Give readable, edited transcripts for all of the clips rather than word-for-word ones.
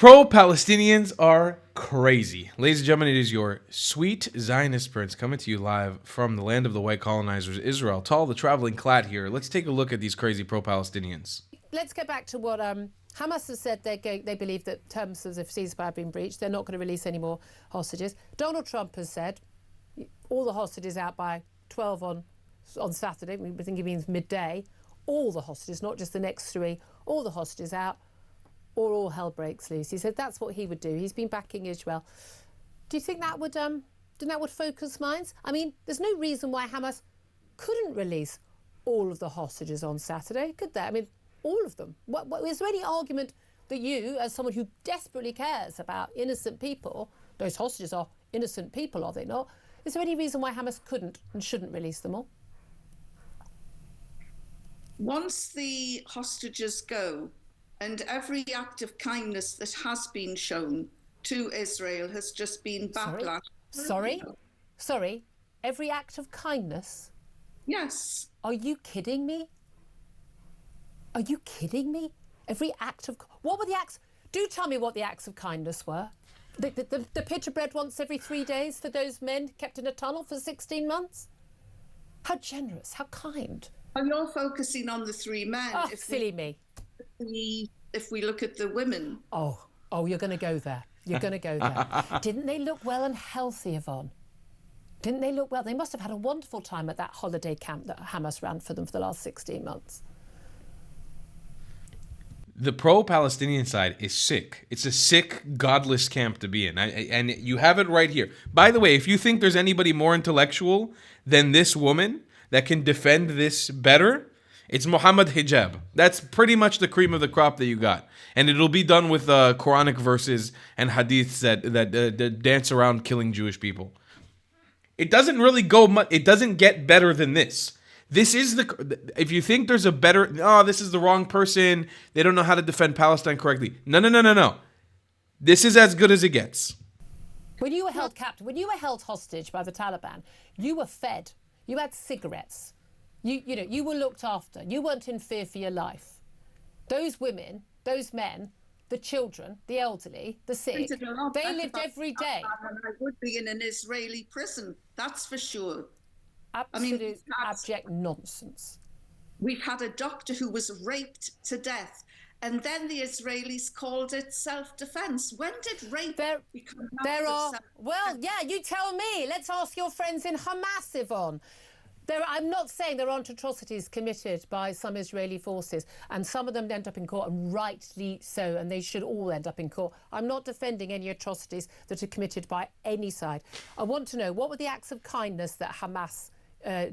Pro-Palestinians are crazy. Ladies and gentlemen, it is your sweet Zionist prince coming to you live from the land of the white colonizers, Israel. Tall, the traveling clad here. Let's take a look at these crazy pro-Palestinians. Let's go back to what Hamas has said. They believe that terms of ceasefire have been breached. They're not going to release any more hostages. Donald Trump has said all the hostages out by 12 on Saturday. We think he means midday. All the hostages, not just the next three. All the hostages out, or all hell breaks loose. He said that's what he would do. He's been backing Israel. Do you think that would focus minds? I mean, there's no reason why Hamas couldn't release all of the hostages on Saturday, could there? I mean, all of them. Is there any argument that you, as someone who desperately cares about innocent people, those hostages are innocent people, are they not? Is there any reason why Hamas couldn't and shouldn't release them all? Once the hostages go, and every act of kindness that has been shown to Israel has just been backlash. Sorry? Every act of kindness? Yes. Are you kidding me? Are you kidding me? Every act of... What were the acts... Do tell me what the acts of kindness were. The pita bread once every 3 days for those men kept in a tunnel for 16 months? How generous, how kind. And you're focusing on the three men. Oh, silly me. If we look at the women. Oh, you're going to go there. You're going to go there. Didn't they look well and healthy, Yvonne? Didn't they look well? They must have had a wonderful time at that holiday camp that Hamas ran for them for the last 16 months. The pro-Palestinian side is sick. It's a sick, godless camp to be in. And you have it right here. By the way, if you think there's anybody more intellectual than this woman that can defend this better, it's Muhammad Hijab. That's pretty much the cream of the crop that you got. And it'll be done with Quranic verses and hadiths that dance around killing Jewish people. It doesn't really go much. It doesn't get better than this. This is if you think there's a better, this is the wrong person. They don't know how to defend Palestine correctly. No. This is as good as it gets. When you were held captive, when you were held hostage by the Taliban, you were fed. You had cigarettes. You were looked after. You weren't in fear for your life. Those women, those men, the children, the elderly, the sick, they lived every day. I would be in an Israeli prison, that's for sure. Absolute abject nonsense. We've had a doctor who was raped to death, and then the Israelis called it self-defense. When did rape become self-defense? Well, yeah, you tell me. Let's ask your friends in Hamas, Yvonne. I'm not saying there aren't atrocities committed by some Israeli forces, and some of them end up in court, and rightly so, and they should all end up in court. I'm not defending any atrocities that are committed by any side. I want to know, what were the acts of kindness that Hamas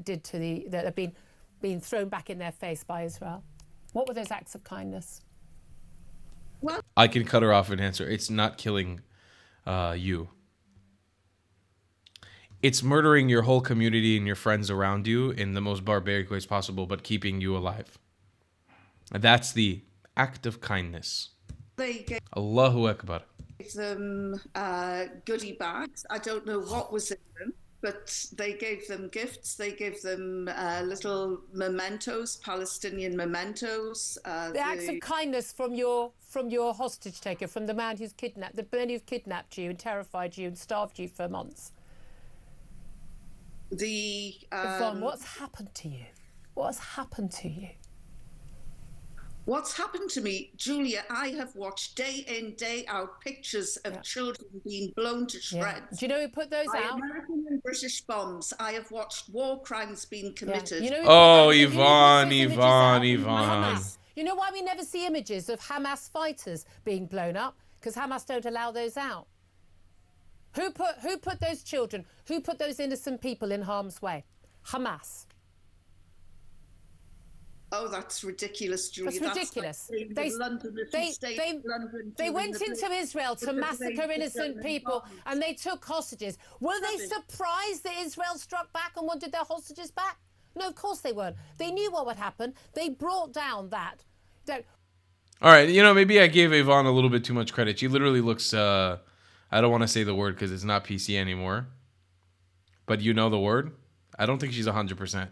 did that have been thrown back in their face by Israel? What were those acts of kindness? Well, I can cut her off and answer. It's not killing you. It's murdering your whole community and your friends around you in the most barbaric ways possible, but keeping you alive. That's the act of kindness. They gave Allahu Akbar. them goodie bags. I don't know what was in them, but they gave them gifts. They gave them little mementos, Palestinian mementos. The acts of kindness from your hostage taker, from the man who's kidnapped you and terrified you and starved you for months. Yvonne, what's happened to you? What has happened to you? What's happened to me, Julia, I have watched day in, day out pictures of children being blown to shreds. Do you know who put those out? American and British bombs. I have watched war crimes being committed. You know Yvonne. You know why we never see images of Hamas fighters being blown up? Because Hamas don't allow those out. Who put those children, who put those innocent people in harm's way? Hamas. Oh, that's ridiculous, Julia. That's ridiculous. They went into Israel to massacre innocent people and they took hostages. Were they surprised that Israel struck back and wanted their hostages back? No, of course they weren't. They knew what would happen. They brought down that. All right, maybe I gave Yvonne a little bit too much credit. She literally looks, I don't want to say the word because it's not PC anymore. But you know the word? I don't think she's 100%.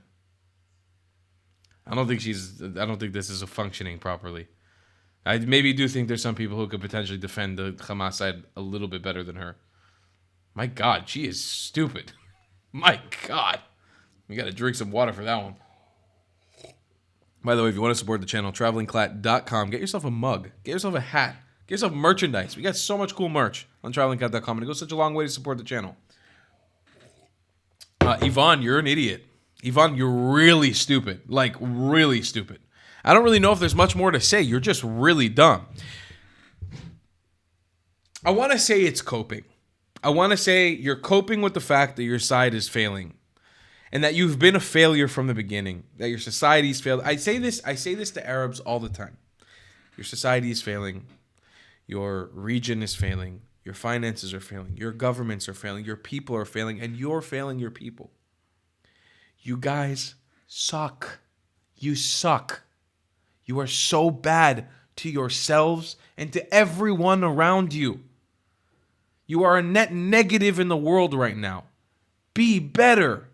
I don't think this is functioning properly. I maybe do think there's some people who could potentially defend the Hamas side a little bit better than her. My God, she is stupid. My God. You got to drink some water for that one. By the way, if you want to support the channel, travelingclat.com. Get yourself a mug. Get yourself a hat. Get yourself merchandise. We got so much cool merch on travelingclat.com, and it goes such a long way to support the channel. Yvonne, you're an idiot. Yvonne, you're really stupid. Like, really stupid. I don't really know if there's much more to say. You're just really dumb. I want to say it's coping. I want to say you're coping with the fact that your side is failing. And that you've been a failure from the beginning. That your society's failed. I say this to Arabs all the time. Your society is failing. Your region is failing. Your finances are failing. Your governments are failing. Your people are failing. And you're failing your people. You guys suck. You suck. You are so bad to yourselves and to everyone around you. You are a net negative in the world right now. Be better.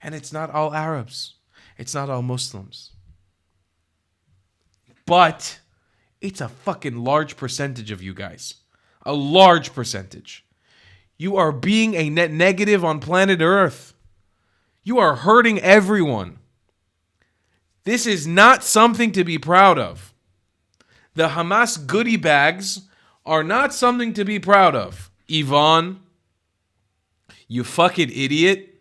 And it's not all Arabs. It's not all Muslims. But it's a fucking large percentage of you guys. A large percentage. You are being a net negative on planet Earth. You are hurting everyone. This is not something to be proud of. The Hamas goodie bags are not something to be proud of. Yvonne, you fucking idiot.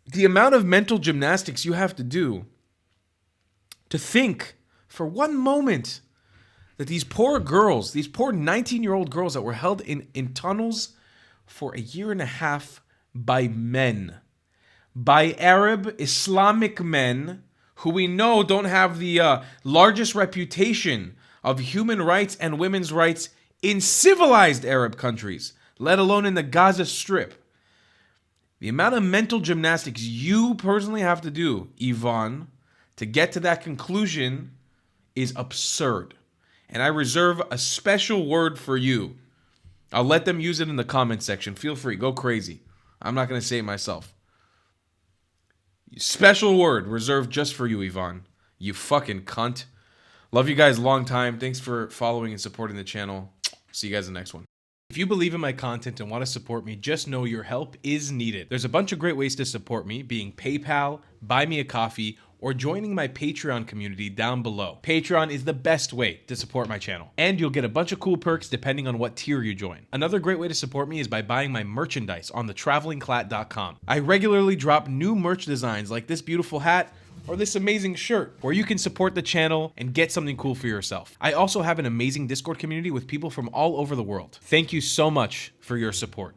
The amount of mental gymnastics you have to do to think for one moment that these poor girls, these poor 19-year-old girls that were held in tunnels for a year and a half by men, by Arab Islamic men who we know don't have the largest reputation of human rights and women's rights in civilized Arab countries, let alone in the Gaza Strip. The amount of mental gymnastics you personally have to do, Yvonne, to get to that conclusion is absurd. And I reserve a special word for you. I'll let them use it in the comment section. Feel free. Go crazy. I'm not going to say it myself. Special word reserved just for you, Yvonne. You fucking cunt. Love you guys long time. Thanks for following and supporting the channel. See you guys in the next one. If you believe in my content and want to support me, just know your help is needed. There's a bunch of great ways to support me, being PayPal, Buy Me a Coffee, or joining my Patreon community down below. Patreon is the best way to support my channel, and you'll get a bunch of cool perks depending on what tier you join. Another great way to support me is by buying my merchandise on the travelingclat.com. I regularly drop new merch designs like this beautiful hat, or this amazing shirt, where you can support the channel and get something cool for yourself. I also have an amazing Discord community with people from all over the world. Thank you so much for your support.